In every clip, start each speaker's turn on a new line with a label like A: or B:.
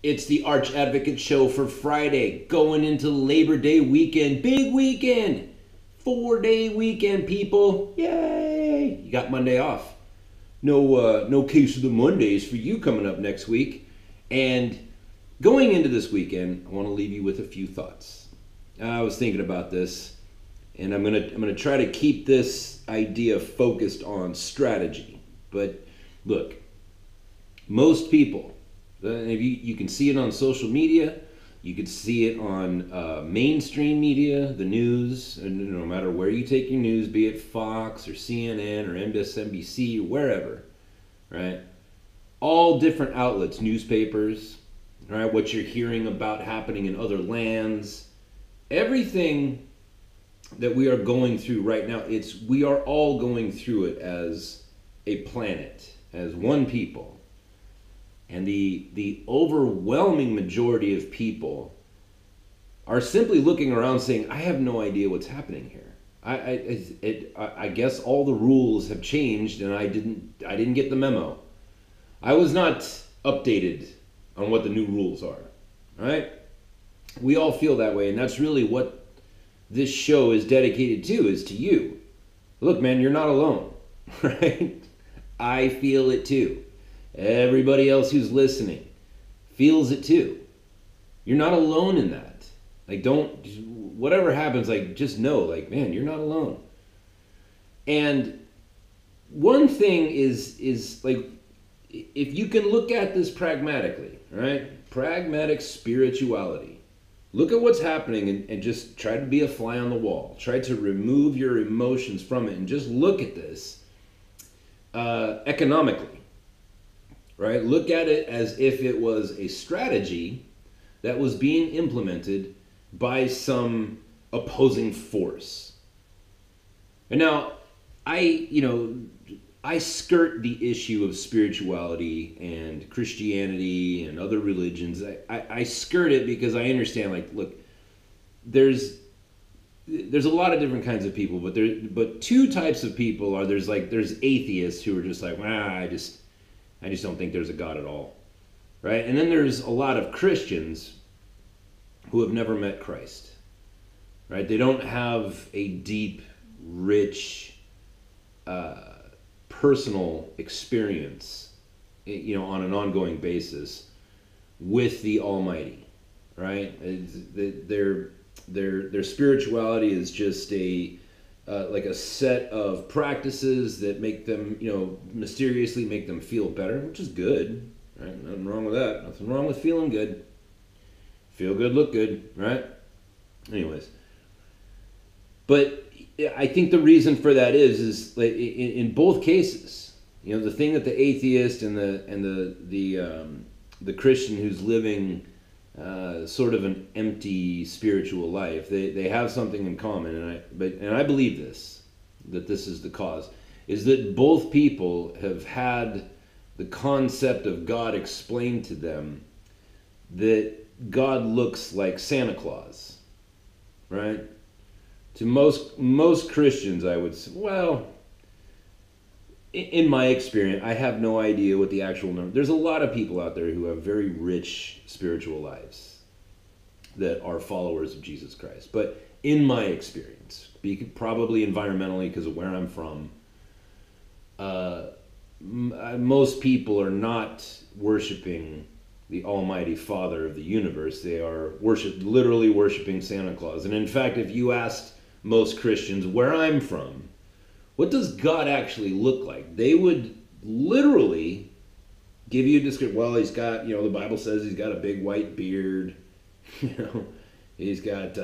A: It's the Arch Advocate Show for Friday, going into Labor Day weekend. Big weekend! 4-day weekend, people. Yay! You got Monday off. No case of the Mondays for you coming up next week. And going into this weekend, I want to leave you with a few thoughts. I was thinking about this, and I'm gonna try to keep this idea focused on strategy. But look, most people, if you can see it on social media, you can see it on mainstream media, the news, and no matter where you take your news, be it Fox or CNN or MSNBC or wherever, right? All different outlets, newspapers, right? What you're hearing about happening in other lands, everything that we are going through right now, we are all going through it as a planet, as one people. And the overwhelming majority of people are simply looking around saying, I have no idea what's happening here. I guess all the rules have changed and I didn't get the memo. I was not updated on what the new rules are, right? We all feel that way, and that's really what this show is dedicated to, is to you. Look, man, you're not alone, right? I feel it too. Everybody else who's listening feels it too. You're not alone in that. Like, whatever happens, like, just know, like, man, you're not alone. And one thing is like, if you can look at this pragmatically, right? Pragmatic spirituality. Look at what's happening and just try to be a fly on the wall. Try to remove your emotions from it and just look at this economically. Right? Look at it as if it was a strategy that was being implemented by some opposing force. And now, I skirt the issue of spirituality and Christianity and other religions. I skirt it because I understand, like, look, there's a lot of different kinds of people, but two types of people are, there's atheists who are just like, I just don't think there's a God at all, right? And then there's a lot of Christians who have never met Christ, right? They don't have a deep, rich, personal experience, on an ongoing basis with the Almighty, right? Their spirituality is just like a set of practices that make them, mysteriously make them feel better, which is good, right? Nothing wrong with that. Nothing wrong with feeling good. Feel good, look good, right? Anyways. But I think the reason for that is like in both cases, the thing that the atheist and the Christian who's living sort of an empty spiritual life, they have something in common, and I believe that this is the cause, is that both people have had the concept of God explained to them, that God looks like Santa Claus, right? To most Christians, I would say, well, in my experience, I have no idea what the actual number. There's a lot of people out there who have very rich spiritual lives that are followers of Jesus Christ. But in my experience, probably environmentally because of where I'm from, most people are not worshiping the Almighty Father of the universe. They are literally worshiping Santa Claus. And in fact, if you asked most Christians where I'm from, what does God actually look like? They would literally give you a description. Well, he's got, the Bible says he's got a big white beard. He's got,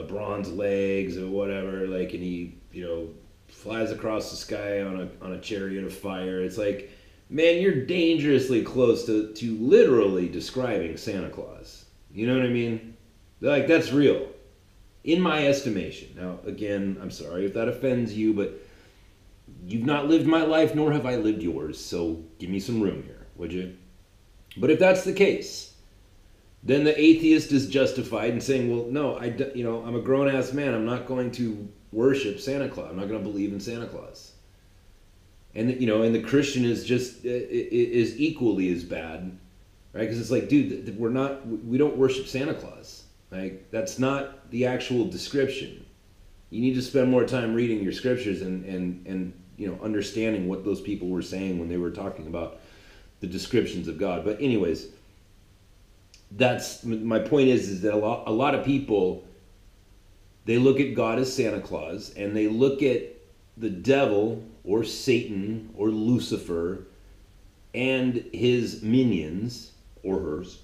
A: bronze legs or whatever. Like, and he, flies across the sky on a chariot of fire. It's like, man, you're dangerously close to literally describing Santa Claus. You know what I mean? Like, that's real. In my estimation. Now, again, I'm sorry if that offends you, but you've not lived my life, nor have I lived yours, so give me some room here, would you? But if that's the case, then the atheist is justified in saying, well, no, I'm a grown-ass man. I'm not going to worship Santa Claus. I'm not going to believe in Santa Claus. And the Christian is just is equally as bad right? Because it's like, dude, we don't worship Santa Claus. Like, that's not the actual description. You need to spend more time reading your scriptures and understanding what those people were saying when they were talking about the descriptions of God. But anyways, that's my point is that a lot of people, they look at God as Santa Claus, and they look at the devil or Satan or Lucifer and his minions or hers,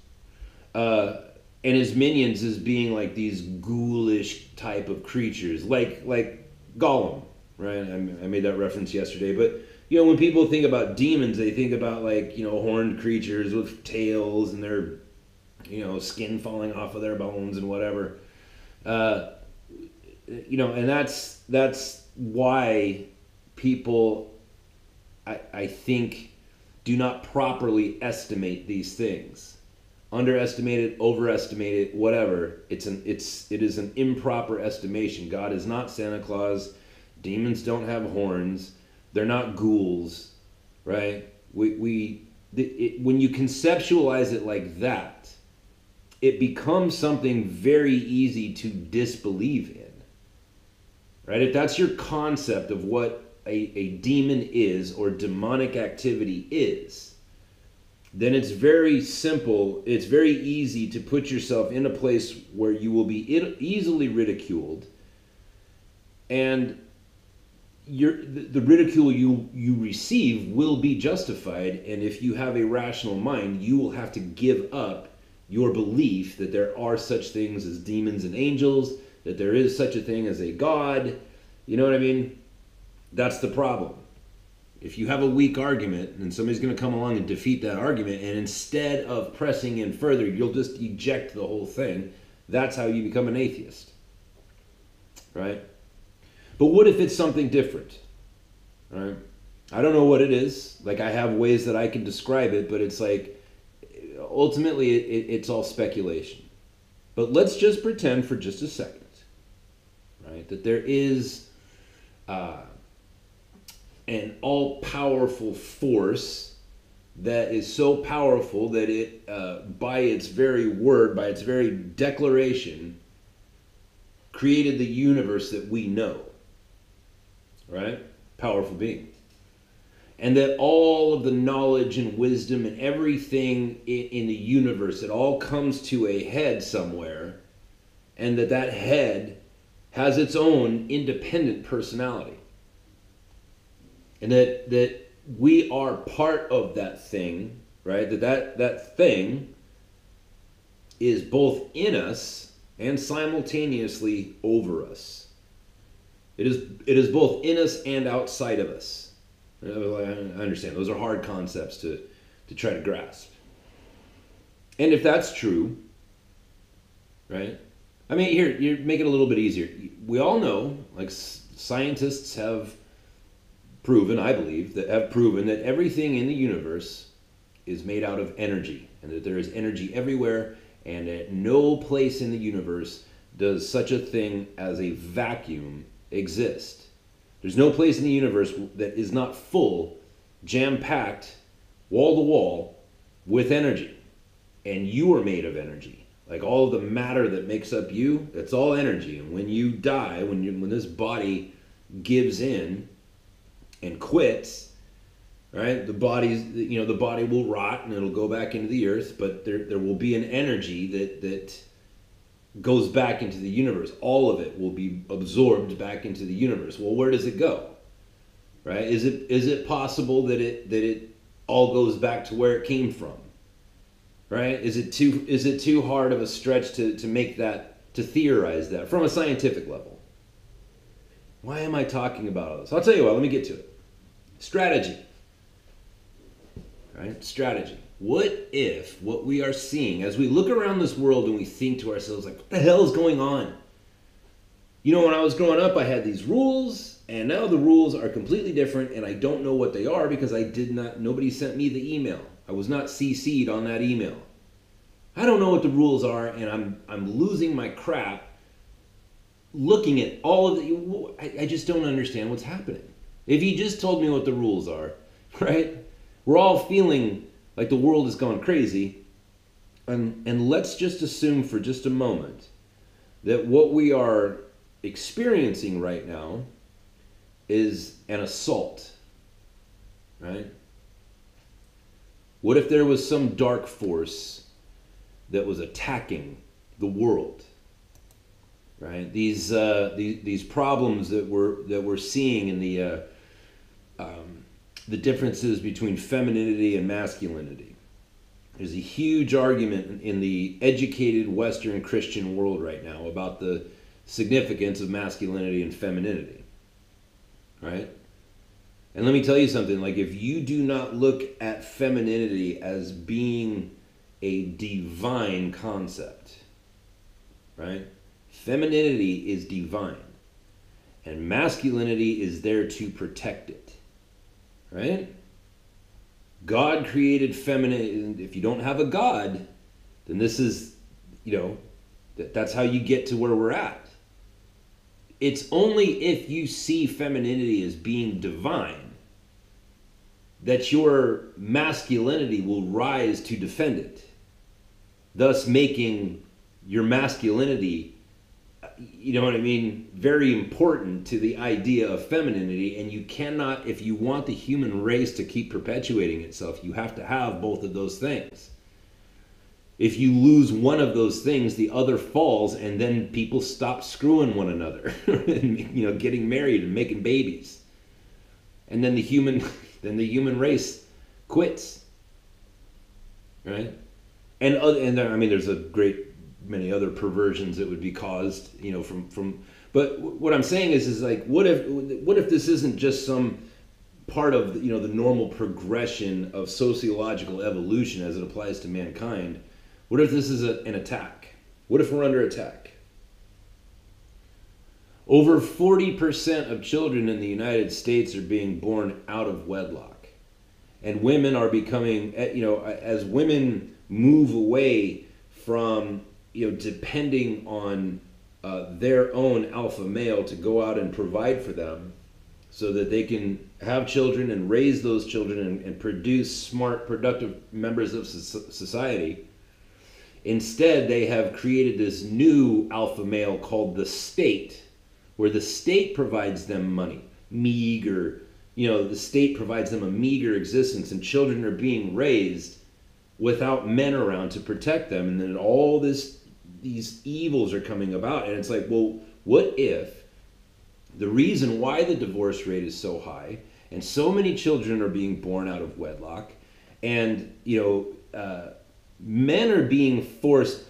A: and his minions as being like these ghoulish type of creatures, like Gollum, right? I made that reference yesterday, but when people think about demons, they think about like horned creatures with tails and their skin falling off of their bones and whatever, and that's why people, I think, do not properly estimate these things. Underestimate it, overestimate it, whatever. It is an improper estimation. God is not Santa Claus. Demons don't have horns. They're not ghouls, right? When you conceptualize it like that, it becomes something very easy to disbelieve in, right? If that's your concept of what a demon is or demonic activity is, then it's very simple. It's very easy to put yourself in a place where you will be easily ridiculed, and the ridicule you receive will be justified. And if you have a rational mind, you will have to give up your belief that there are such things as demons and angels, that there is such a thing as a God. You know what I mean? That's the problem. If you have a weak argument and somebody's going to come along and defeat that argument, and instead of pressing in further, you'll just eject the whole thing, that's how you become an atheist, right? But what if it's something different, right? I don't know what it is. Like, I have ways that I can describe it, but it's like, ultimately, it's all speculation. But let's just pretend for just a second, right, that there is an all-powerful force that is so powerful that it, by its very word, by its very declaration, created the universe that we know, right? Powerful being. And that all of the knowledge and wisdom and everything in the universe, it all comes to a head somewhere, and that head has its own independent personality. And that we are part of that thing, right? That thing is both in us and simultaneously over us. It is both in us and outside of us. I understand. Those are hard concepts to try to grasp. And if that's true, right? I mean, here, you make it a little bit easier. We all know, like, scientists have proven, I believe, that everything in the universe is made out of energy, and that there is energy everywhere, and at no place in the universe does such a thing as a vacuum exist. There's no place in the universe that is not full, jam-packed, wall-to-wall with energy. And you are made of energy. Like, all of the matter that makes up you, it's all energy. And when you die, when this body gives in and quits, right? The body will rot and it'll go back into the earth, but there will be an energy that goes back into the universe. All of it will be absorbed back into the universe. Well, where does it go? Right? Is it possible that it all goes back to where it came from? Right? Is it too hard of a stretch to make that, to theorize that from a scientific level? Why am I talking about all this? I'll tell you what, let me get to it. Strategy. Right? Strategy. What if what we are seeing, as we look around this world and we think to ourselves, like, what the hell is going on? When I was growing up, I had these rules, and now the rules are completely different, and I don't know what they are because nobody sent me the email. I was not CC'd on that email. I don't know what the rules are, and I'm losing my crap looking at all of the, I just don't understand what's happening. If you just told me what the rules are, right? We're all feeling like the world has gone crazy, And let's just assume for just a moment that what we are experiencing right now is an assault, right? What if there was some dark force that was attacking the world, right? These problems that we're seeing in the differences between femininity and masculinity. There's a huge argument in the educated Western Christian world right now about the significance of masculinity and femininity, right? And let me tell you something, like if you do not look at femininity as being a divine concept, right? Femininity is divine, and masculinity is there to protect it, right? God created feminine. If you don't have a God, then this is, that's how you get to where we're at. It's only if you see femininity as being divine that your masculinity will rise to defend it, thus making your masculinity, very important to the idea of femininity. And you cannot, if you want the human race to keep perpetuating itself, you have to have both of those things. If you lose one of those things, the other falls, and then people stop screwing one another and getting married and making babies. And then the human race quits. Right? And there's a great many other perversions that would be caused, from but what I'm saying is like, what if this isn't just some part of the normal progression of sociological evolution as it applies to mankind? What if this is an attack? What if we're under attack? Over 40% of children in the United States are being born out of wedlock, and women are becoming, as women move away from depending on their own alpha male to go out and provide for them so that they can have children and raise those children and produce smart, productive members of society. Instead, they have created this new alpha male called the state, where the state provides them money, the state provides them a meager existence, and children are being raised without men around to protect them. And then all these evils are coming about. And it's like, well, what if the reason why the divorce rate is so high and so many children are being born out of wedlock, and men are being forced,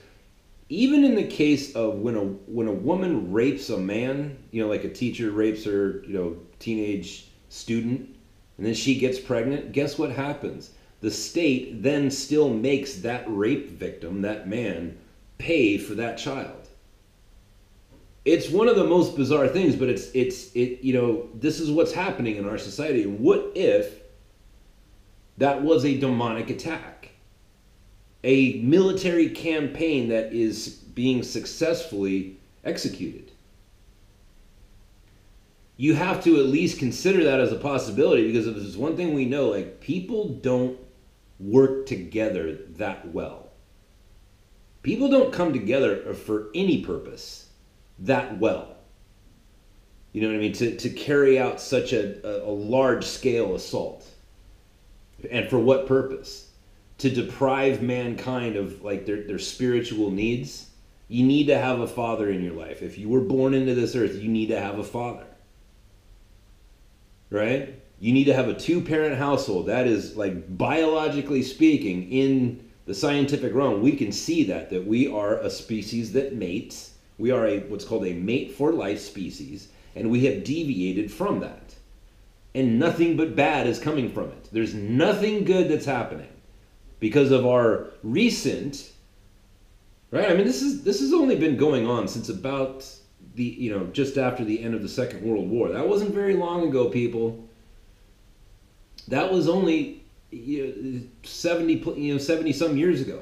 A: even in the case of when a woman rapes a man, like a teacher rapes her teenage student, and then she gets pregnant, guess what happens? The state then still makes that rape victim, that man, pay for that child. It's one of the most bizarre things, but this is what's happening in our society. What if that was a demonic attack? A military campaign that is being successfully executed. You have to at least consider that as a possibility, because if there's one thing we know, like, people don't work together that well. People don't come together for any purpose that well. You know what I mean? To carry out such a large scale assault. And for what purpose? To deprive mankind of like their spiritual needs. You need to have a father in your life. If you were born into this earth, you need to have a father. Right? You need to have a 2-parent household. That is, like, biologically speaking, in the scientific realm, we can see that we are a species that mates. We are what's called a mate for life species, and we have deviated from that. And nothing but bad is coming from it. There's nothing good that's happening because of our recent, right? I mean, this has only been going on since about just after the end of the Second World War. That wasn't very long ago, people. That was only 70 some years ago.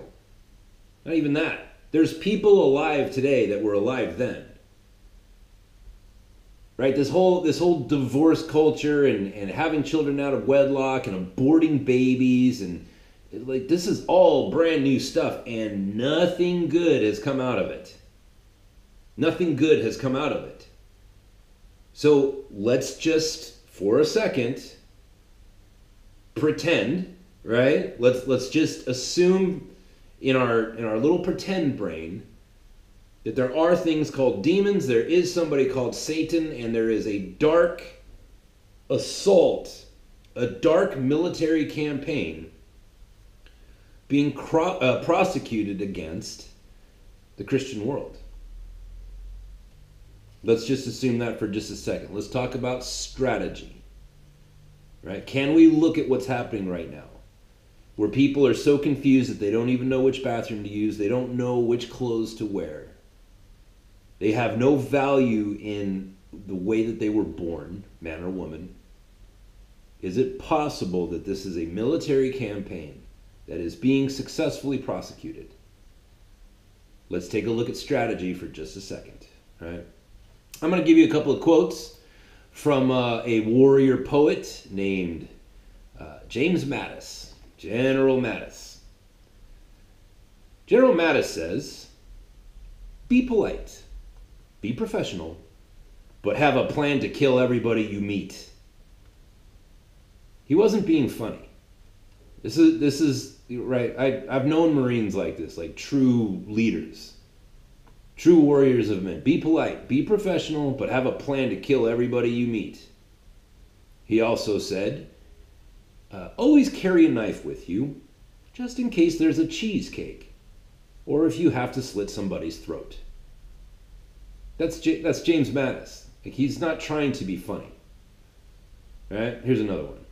A: Not even that. There's people alive today that were alive then. Right? This whole divorce culture and having children out of wedlock and aborting babies and Like, this is all brand new stuff, and nothing good has come out of it. Nothing good has come out of it. So let's just, for a second, pretend, right? Let's just assume in our little pretend brain that there are things called demons, there is somebody called Satan, and there is a dark assault, a dark military campaign being prosecuted against the Christian world. Let's just assume that for just a second. Let's talk about strategy. Right? Can we look at what's happening right now? Where people are so confused that they don't even know which bathroom to use. They don't know which clothes to wear. They have no value in the way that they were born, man or woman. Is it possible that this is a military campaign that is being successfully prosecuted? Let's take a look at strategy for just a second. Right? I'm going to give you a couple of quotes from a warrior poet named James Mattis, General Mattis. General Mattis says, "Be polite, be professional, but have a plan to kill everybody you meet." He wasn't being funny. This is right. I've known Marines like this, like true leaders. True warriors of men. Be polite, be professional, but have a plan to kill everybody you meet. He also said, always carry a knife with you, just in case there's a cheesecake, or if you have to slit somebody's throat. That's James Mattis. Like, he's not trying to be funny. All right, here's another one.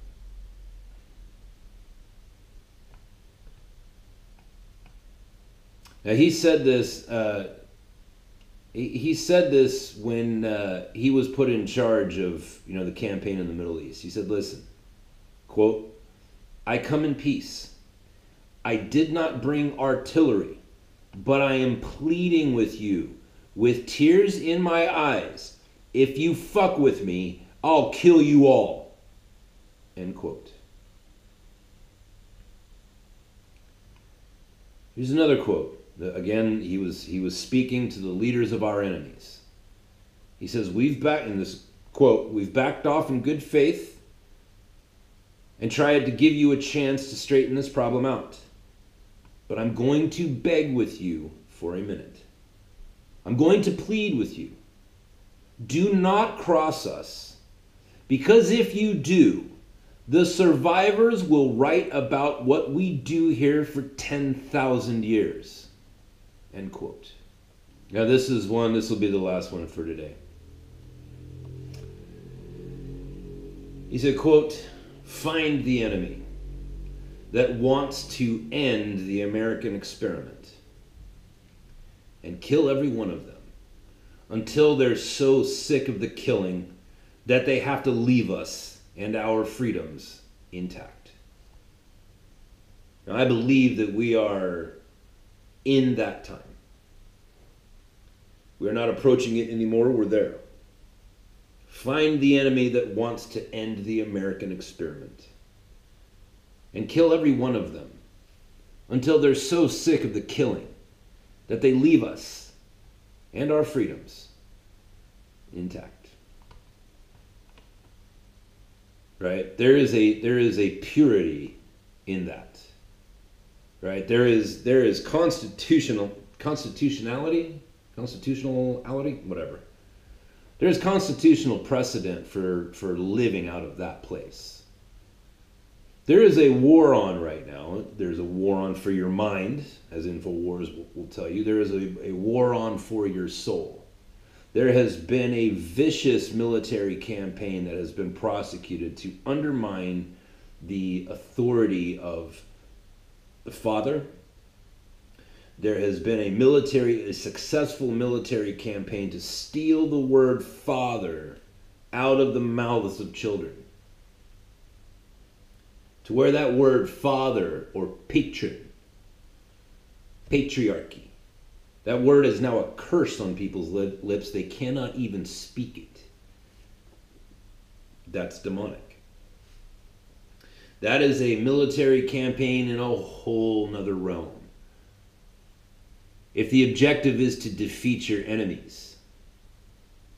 A: Now, he said this when he was put in charge of, the campaign in the Middle East. He said, listen, quote, "I come in peace. I did not bring artillery, but I am pleading with you with tears in my eyes. If you fuck with me, I'll kill you all." End quote. Here's another quote. Again, he was speaking to the leaders of our enemies. He says, we've backed off in good faith and tried to give you a chance to straighten this problem out. But I'm going to beg with you for a minute. I'm going to plead with you. Do not cross us, because if you do, the survivors will write about what we do here for 10,000 years. End quote. Now this will be the last one for today. He said, quote, "Find the enemy that wants to end the American experiment and kill every one of them until they're so sick of the killing that they have to leave us and our freedoms intact." Now, I believe that we are in that time. We're not approaching it anymore, we're there. Find the enemy that wants to end the American experiment and kill every one of them until they're so sick of the killing that they leave us and our freedoms intact. Right? There is a purity in that. Right? There is constitutionality, whatever. There's constitutional precedent for living out of that place. There is a war on right now. There's a war on for your mind, as InfoWars will tell you. There is a war on for your soul. There has been a vicious military campaign that has been prosecuted to undermine the authority of the Father. There has been a successful military campaign to steal the word Father out of the mouths of children. To where that word Father or patron, patriarchy, that word is now a curse on people's lips. They cannot even speak it. That's demonic. That is a military campaign in a whole nother realm. If the objective is to defeat your enemies,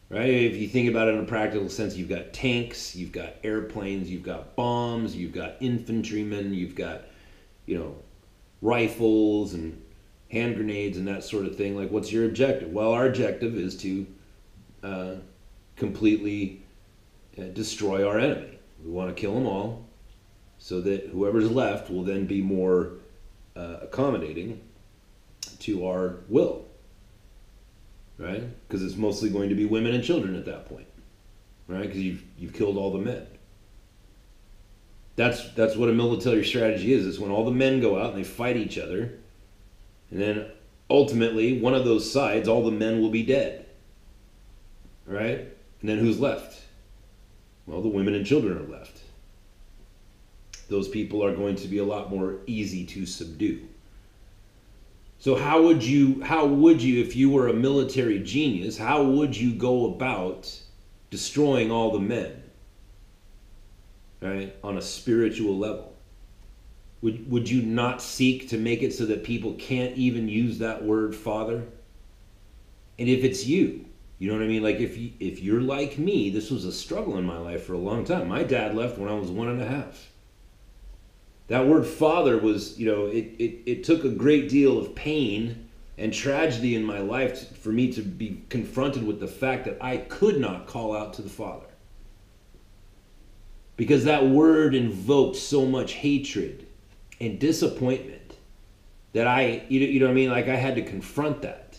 A: right? If you think about it in a practical sense, you've got tanks, you've got airplanes, you've got bombs, you've got infantrymen, you've got, rifles and hand grenades and that sort of thing. Like, what's your objective? Well, our objective is to completely destroy our enemy. We want to kill them all so that whoever's left will then be more accommodating to our will, right? Because it's mostly going to be women and children at that point, right? Because you've killed all the men. That's what a military strategy is. It's when all the men go out and they fight each other, and then ultimately one of those sides, all the men will be dead, right? And then who's left? Well, the women and children are left. Those people are going to be a lot more easy to subdue. So how would you, if you were a military genius, how would you go about destroying all the men, right, on a spiritual level? Would you not seek to make it so that people can't even use that word Father? And if it's you know what I mean? Like if you're like me, this was a struggle in my life for a long time. My dad left when I was 1.5. That word Father was, it took a great deal of pain and tragedy in my life for me to be confronted with the fact that I could not call out to the Father. Because that word invoked so much hatred and disappointment that you know what I mean? Like, I had to confront that.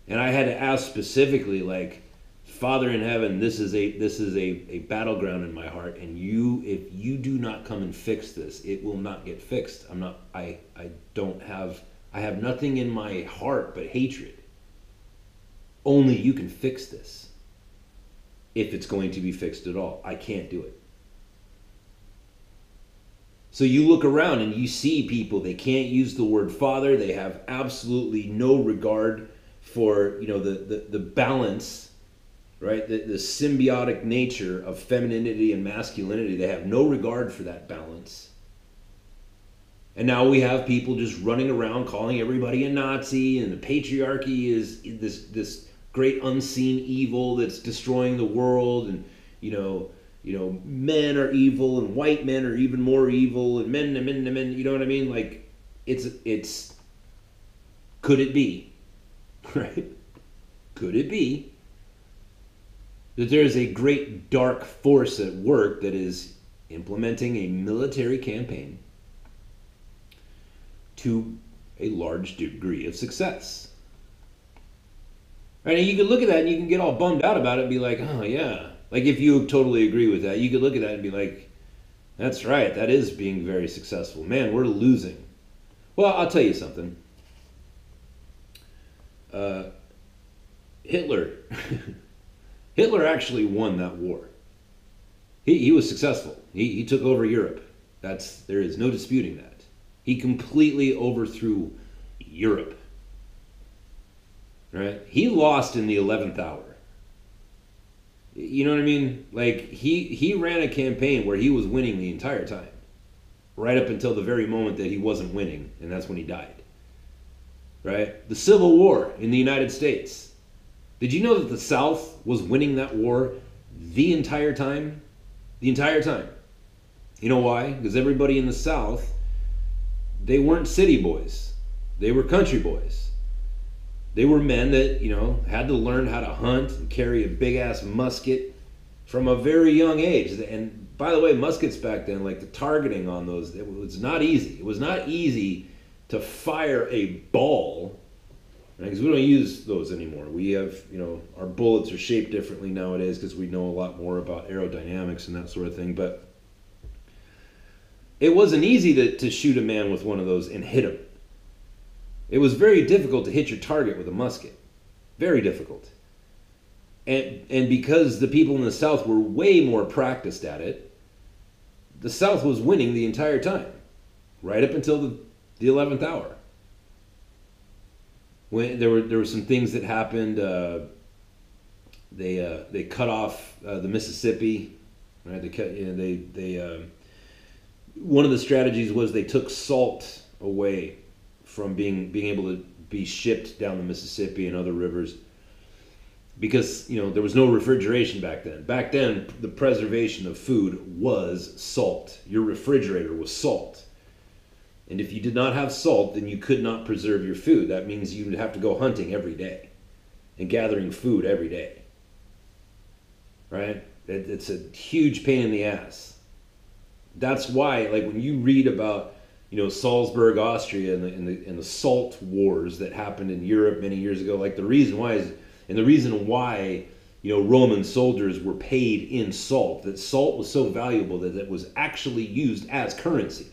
A: And I had to ask specifically, like, Father in heaven, this is a battleground in my heart, and if you do not come and fix this, it will not get fixed. I have nothing in my heart but hatred. Only you can fix this. If it's going to be fixed at all. I can't do it. So you look around and you see people, they can't use the word Father, they have absolutely no regard for, the balance, right? The symbiotic nature of femininity and masculinity. They have no regard for that balance. And now we have people just running around calling everybody a Nazi, and the patriarchy is this great unseen evil that's destroying the world, and men are evil, and white men are even more evil, and men, you know what I mean? Like, it's could it be, right? Could it be that there is a great dark force at work that is implementing a military campaign to a large degree of success? Right? And you can look at that and you can get all bummed out about it and be like, oh yeah. Like, if you totally agree with that, you could look at that and be like, that's right, that is being very successful. Man, we're losing. Well, I'll tell you something. Hitler actually won that war. He was successful. He took over Europe. There is no disputing that. He completely overthrew Europe. Right? He lost in the 11th hour. You know what I mean? Like, he ran a campaign where he was winning the entire time. Right up until the very moment that he wasn't winning, and that's when he died. Right? The Civil War in the United States. Did you know that the South was winning that war the entire time? The entire time. You know why? Because everybody in the South, they weren't city boys. They were country boys. They were men that, had to learn how to hunt and carry a big-ass musket from a very young age. And by the way, muskets back then, like, the targeting on those, it was not easy. It was not easy to fire a ball, right? Because we don't use those anymore. We have, our bullets are shaped differently nowadays because we know a lot more about aerodynamics and that sort of thing. But it wasn't easy to shoot a man with one of those and hit him. It was very difficult to hit your target with a musket. Very difficult. And because the people in the South were way more practiced at it, the South was winning the entire time, right up until the 11th hour. When there were some things that happened. They cut off the Mississippi, right? one of the strategies was they took salt away from being able to be shipped down the Mississippi and other rivers, because there was no refrigeration back then. Back then, the preservation of food was salt. Your refrigerator was salt. And if you did not have salt, then you could not preserve your food. That means you would have to go hunting every day and gathering food every day. Right? It's a huge pain in the ass. That's why, like, when you read about, Salzburg, Austria, and the salt wars that happened in Europe many years ago, like, the reason why Roman soldiers were paid in salt, that salt was so valuable that it was actually used as currency.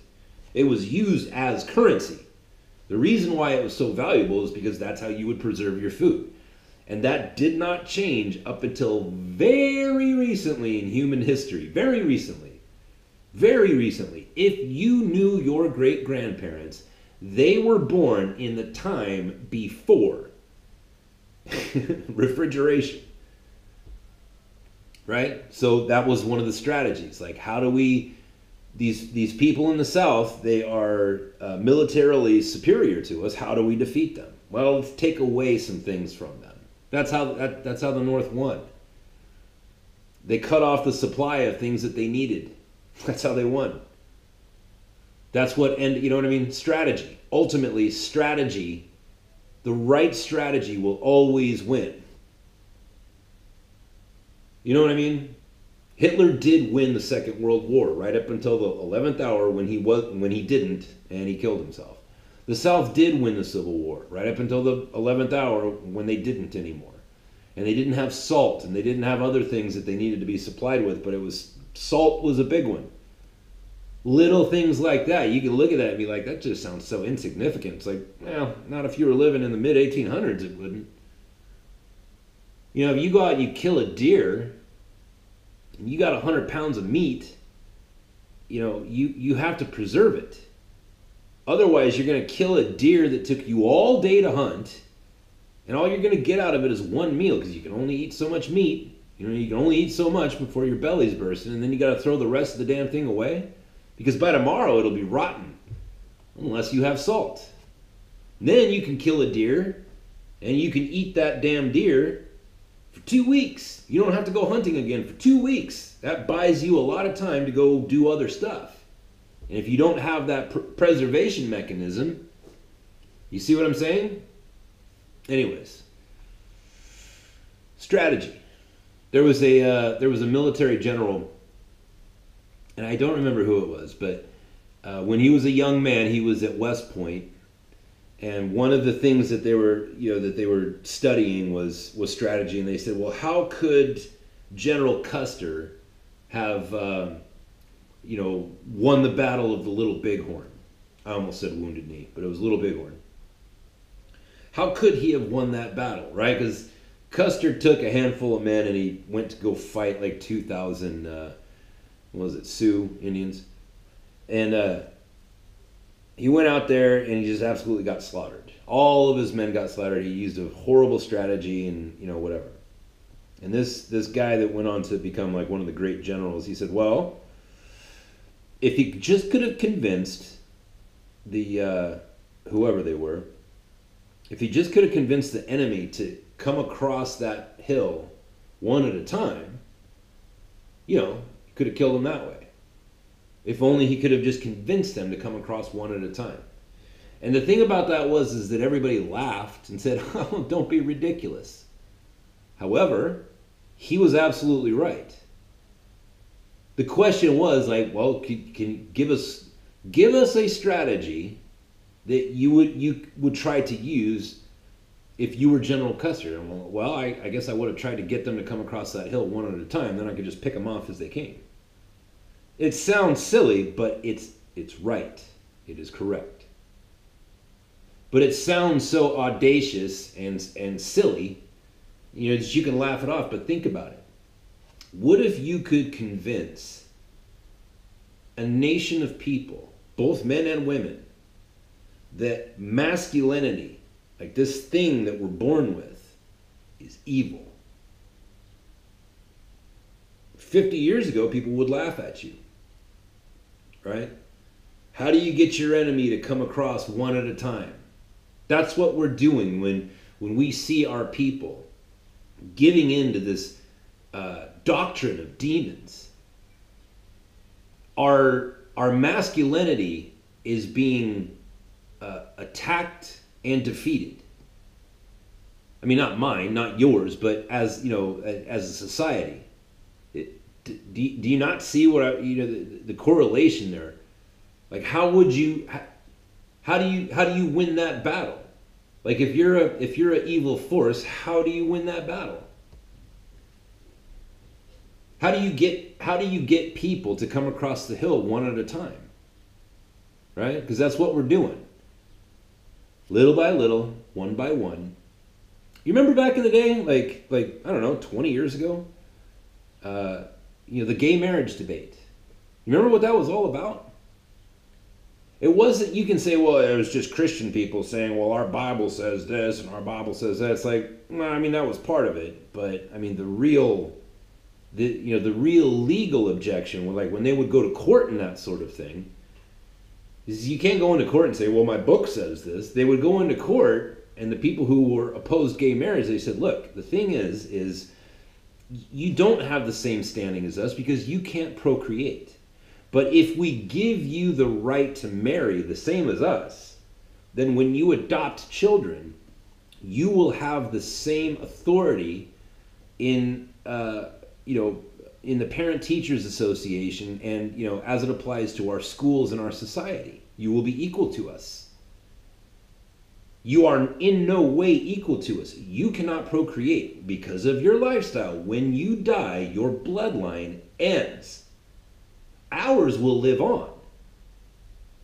A: It was used as currency. The reason why it was so valuable is because that's how you would preserve your food. And that did not change up until very recently in human history. Very recently. Very recently. If you knew your great-grandparents, they were born in the time before refrigeration. Right? So that was one of the strategies. Like, how do we... These people in the South, they are militarily superior to us. How do we defeat them? Well, let's take away some things from them. That's how the North won. They cut off the supply of things that they needed. That's how they won. That's what, and you know what I mean? Strategy. Ultimately, strategy, the right strategy will always win. You know what I mean? Hitler did win the Second World War right up until the 11th hour when he didn't and he killed himself. The South did win the Civil War right up until the 11th hour when they didn't anymore. And they didn't have salt and they didn't have other things that they needed to be supplied with, but salt was a big one. Little things like that, you can look at that and be like, that just sounds so insignificant. It's like, well, not if you were living in the mid-1800s, it wouldn't. If you go out and you kill a deer, and you got 100 pounds of meat, you have to preserve it. Otherwise, you're going to kill a deer that took you all day to hunt, and all you're going to get out of it is one meal, because you can only eat so much meat. You can only eat so much before your belly's bursting, and then you got to throw the rest of the damn thing away, because by tomorrow it'll be rotten, unless you have salt. Then you can kill a deer, and you can eat that damn deer for 2 weeks. You don't have to go hunting again for 2 weeks. That buys you a lot of time to go do other stuff. And if you don't have that preservation mechanism, you see what I'm saying? Anyways, strategy. There was a military general, and I don't remember who it was, but when he was a young man, he was at West Point. And one of the things that they were studying was strategy, and they said, well, how could General Custer have won the battle of the Little Bighorn? I almost said Wounded Knee, but it was Little Bighorn. How could he have won that battle, right? Because Custer took a handful of men and he went to go fight like 2,000 Sioux Indians, and he went out there and he just absolutely got slaughtered. All of his men got slaughtered. He used a horrible strategy and, whatever. And this guy that went on to become like one of the great generals, he said, well, if he just could have convinced the, whoever they were, if he just could have convinced the enemy to come across that hill one at a time, he could have killed them that way. If only he could have just convinced them to come across one at a time. And the thing about that is that everybody laughed and said, oh, don't be ridiculous. However, he was absolutely right. The question was like, well, can you give us a strategy that you would try to use if you were General Custer? And well, I guess I would have tried to get them to come across that hill one at a time. Then I could just pick them off as they came. It sounds silly, but it's right. It is correct. But it sounds so audacious and silly, that you can laugh it off, but think about it. What if you could convince a nation of people, both men and women, that masculinity, like this thing that we're born with, is evil? 50 years ago, people would laugh at you, right? How do you get your enemy to come across one at a time? That's what we're doing when we see our people giving in to this doctrine of demons. Our masculinity is being attacked and defeated. I mean, not mine, not yours, but as as a society. Do you not see what the correlation there? Like, how do you win that battle? Like, if you're an evil force, how do you win that battle? How do you get people to come across the hill one at a time? Right? Because that's what we're doing. Little by little, one by one. You remember back in the day, like I don't know, 20 years ago, the gay marriage debate. You remember what that was all about? It wasn't, you can say, well, it was just Christian people saying, well, our Bible says this and our Bible says that. It's like, well, I mean, that was part of it. But I mean, the real legal objection, like when they would go to court and that sort of thing, is you can't go into court and say, well, my book says this. They would go into court, and the people who were opposed gay marriage, they said, look, the thing is you don't have the same standing as us because you can't procreate. But if we give you the right to marry the same as us, then when you adopt children, you will have the same authority in in the Parent Teachers Association and as it applies to our schools and our society. You will be equal to us. You are in no way equal to us. You cannot procreate because of your lifestyle. When you die, your bloodline ends. Ours will live on.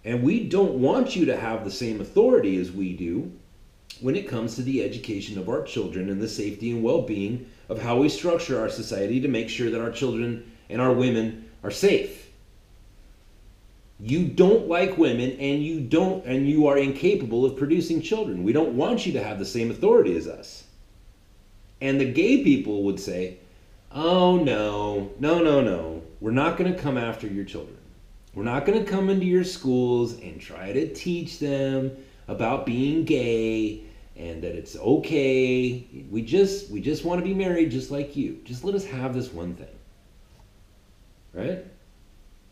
A: And we don't want you to have the same authority as we do when it comes to the education of our children and the safety and well-being of how we structure our society to make sure that our children and our women are safe. You don't like women, and you are incapable of producing children. We don't want you to have the same authority as us. And the gay people would say, oh, no. We're not going to come after your children. We're not going to come into your schools and try to teach them about being gay and that it's okay. We just want to be married just like you. Just let us have this one thing. Right?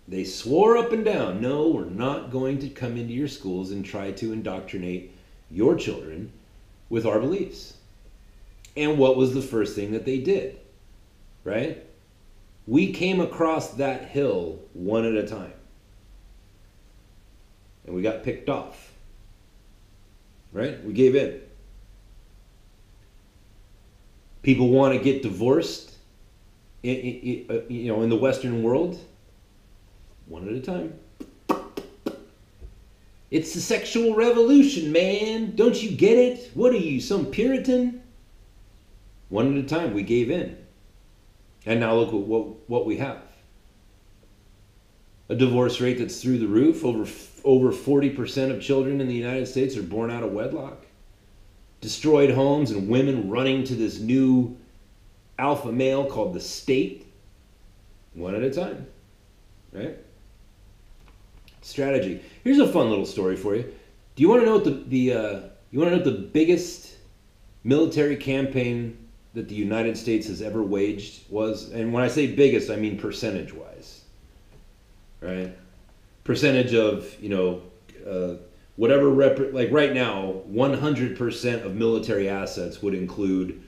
A: They swore up and down, no, we're not going to come into your schools and try to indoctrinate your children with our beliefs. And what was the first thing that they did? Right? We came across that hill one at a time. And we got picked off. Right? We gave in. People want to get divorced in the Western world. One at a time. It's the sexual revolution, man. Don't you get it? What are you, some Puritan? One at a time, we gave in. And now look at what we have. A divorce rate that's through the roof. Over 40% of children in the United States are born out of wedlock. Destroyed homes and women running to this new alpha male called the state. One at a time. Right? Strategy. Here's a fun little story for you. Do you want to know what the biggest military campaign that the United States has ever waged was? And when I say biggest, I mean percentage-wise. Right? Percentage of, whatever, like right now, 100% of military assets would include,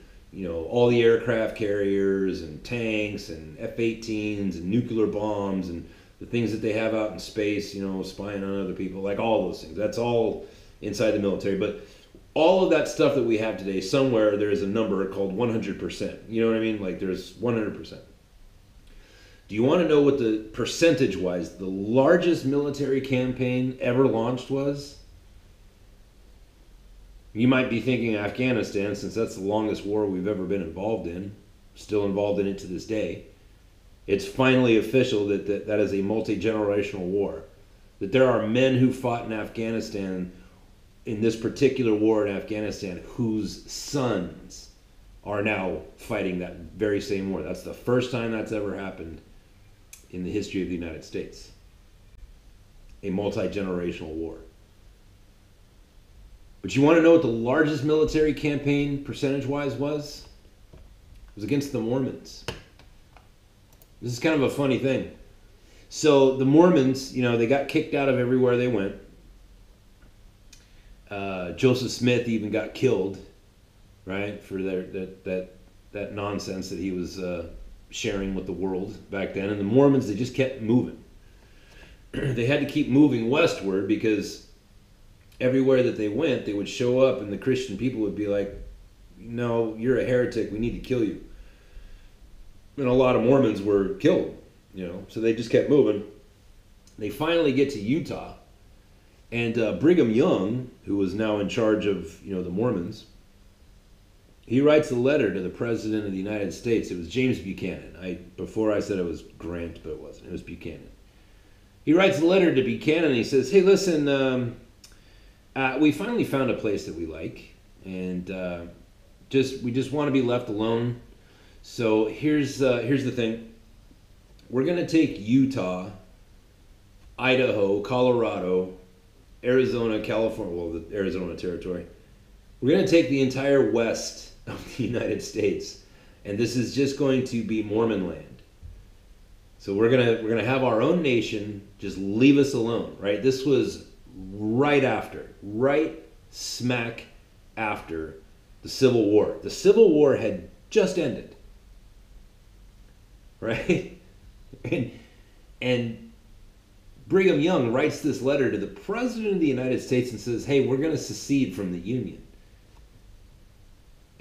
A: all the aircraft carriers and tanks and F-18s and nuclear bombs and the things that they have out in space, spying on other people, like all those things. That's all inside the military. But all of that stuff that we have today, somewhere there's a number called 100%. You know what I mean? Like there's 100%. Do you want to know what the percentage-wise, the largest military campaign ever launched was? You might be thinking Afghanistan, since that's the longest war we've ever been involved in. Still involved in it to this day. It's finally official that is a multi-generational war. That there are men who fought in Afghanistan, in this particular war in Afghanistan, whose sons are now fighting that very same war. That's the first time that's ever happened in the history of the United States. a multi-generational war. But you want to know what the largest military campaign percentage-wise was? It was against the Mormons. This is kind of a funny thing. So the Mormons, they got kicked out of everywhere they went. Joseph Smith even got killed, right, for that nonsense that he was sharing with the world back then. And the Mormons, they just kept moving. They had to keep moving westward because everywhere that they went, they would show up and the Christian people would be like, no, you're a heretic, we need to kill you. And a lot of Mormons were killed, so they just kept moving. They finally get to Utah, and Brigham Young, who was now in charge of, the Mormons, he writes a letter to the President of the United States. It was James Buchanan. Before I said it was Grant, but it wasn't. It was Buchanan. He writes a letter to Buchanan, and he says, hey, listen, we finally found a place that we like, and we just want to be left alone. So here's the thing. We're going to take Utah, Idaho, Colorado, Arizona, California, well, the Arizona territory. We're going to take the entire west of the United States, and this is just going to be Mormon land. So we're gonna have our own nation. Just leave us alone, right? This was right smack after the Civil War. The Civil War had just ended, right? And Brigham Young writes this letter to the President of the United States and says, hey, we're going to secede from the Union.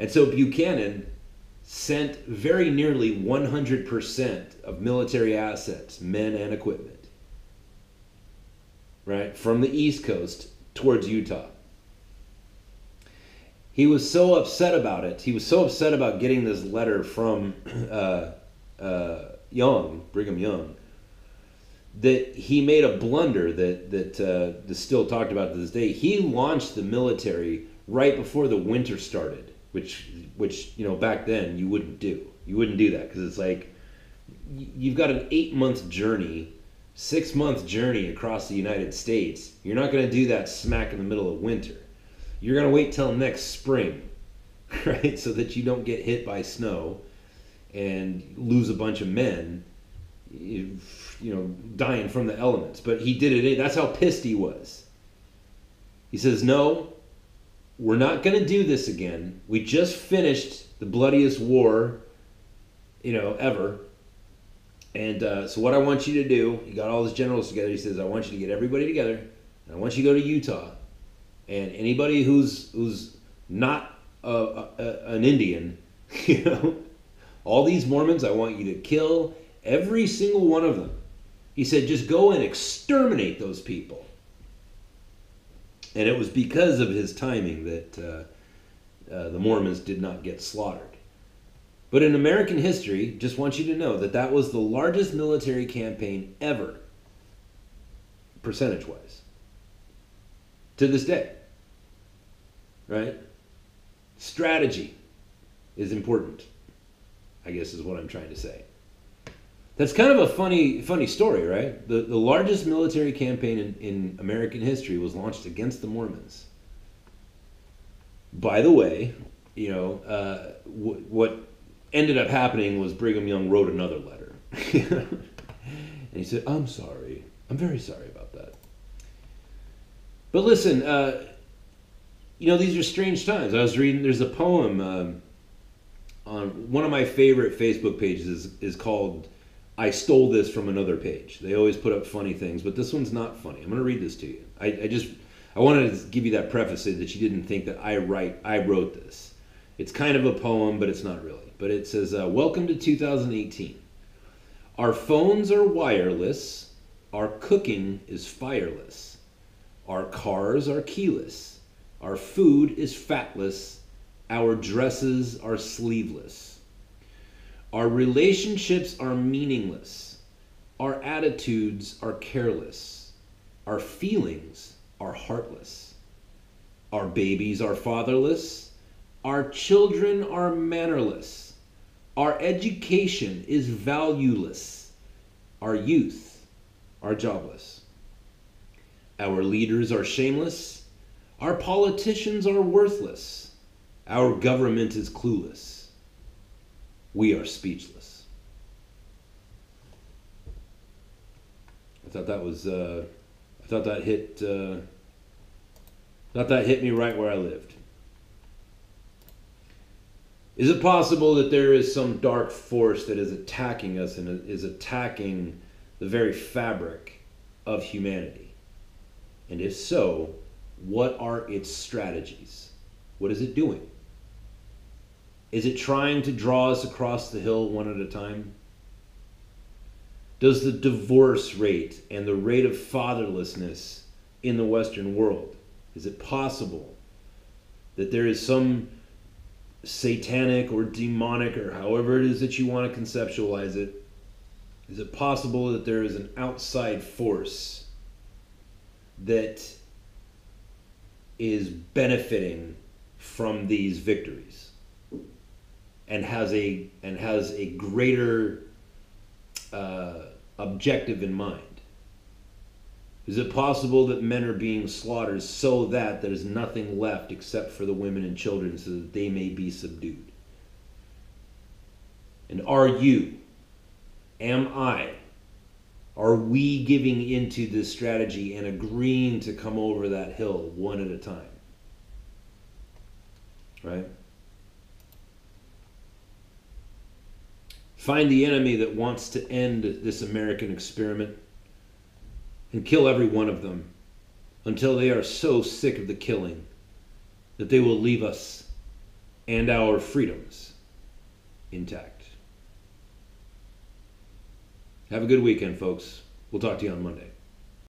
A: And so Buchanan sent very nearly 100% of military assets, men and equipment, right, from the East Coast towards Utah. He was so upset about it. He was so upset about getting this letter from Brigham Young, that he made a blunder that is still talked about to this day. He launched the military right before the winter started, which back then you wouldn't do. You wouldn't do that because it's like you've got an 8-month journey, 6-month journey across the United States. You're not going to do that smack in the middle of winter. You're going to wait till next spring, right, so that you don't get hit by snow and lose a bunch of men, dying from the elements. But he did it. That's how pissed he was. He says, no, we're not going to do this again. We just finished the bloodiest war, ever. And so what I want you to do, he got all his generals together. He says, I want you to get everybody together, and I want you to go to Utah. And anybody who's not an Indian, all these Mormons, I want you to kill every single one of them. He said, just go and exterminate those people. And it was because of his timing that the Mormons did not get slaughtered. But in American history, just want you to know that was the largest military campaign ever, percentage-wise, to this day. Right? Strategy is important, I guess is what I'm trying to say. That's kind of a funny story, right? The largest military campaign in American history was launched against the Mormons. By the way, what ended up happening was Brigham Young wrote another letter. And he said, I'm sorry. I'm very sorry about that. But listen, these are strange times. I was reading, there's a poem on one of my favorite Facebook pages is called I Stole This from Another Page. They always put up funny things, but this one's not funny. I'm going to read this to you. I wanted to give you that preface so that you didn't think that I wrote this. It's kind of a poem, but it's not really. But it says, welcome to 2018. Our phones are wireless. Our cooking is fireless. Our cars are keyless. Our food is fatless. Our dresses are sleeveless. Our relationships are meaningless. Our attitudes are careless. Our feelings are heartless. Our babies are fatherless. Our children are mannerless. Our education is valueless. Our youth are jobless. Our leaders are shameless. Our politicians are worthless. Our government is clueless. We are speechless. I thought that was. I thought that hit. Thought that hit me right where I lived. Is it possible that there is some dark force that is attacking us and is attacking the very fabric of humanity? And if so, what are its strategies? What is it doing? Is it trying to draw us across the hill one at a time? Does the divorce rate and the rate of fatherlessness in the Western world, is it possible that there is some satanic or demonic, or however it is that you want to conceptualize it, is it possible that there is an outside force that is benefiting from these victories and has a greater objective in mind? Is it possible that men are being slaughtered so that there's nothing left except for the women and children so that they may be subdued? And are we giving into this strategy and agreeing to come over that hill one at a time? Right? Find the enemy that wants to end this American experiment and kill every one of them until they are so sick of the killing that they will leave us and our freedoms intact. Have a good weekend, folks. We'll talk to you on Monday.